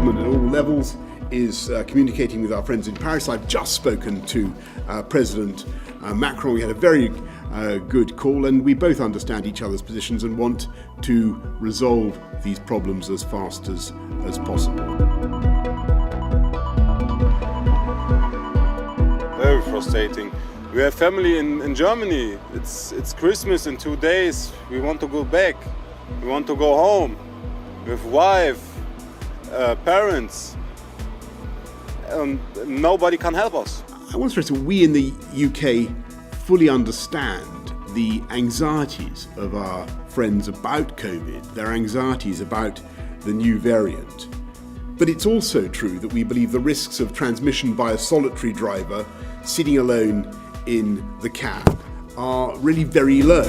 government at all levels is communicating with our friends in Paris. I've just spoken to President Macron. We had a very good call, and we both understand each other's positions and want to resolve these problems as fast as possible. Very frustrating. We have family in Germany. It's Christmas in 2 days. We want to go back. We want to go home with wife, parents. Nobody can help us. I want to stress that we in the UK fully understand the anxieties of our friends about COVID, their anxieties about the new variant. But it's also true that we believe the risks of transmission by a solitary driver sitting alone in the cab are really very low.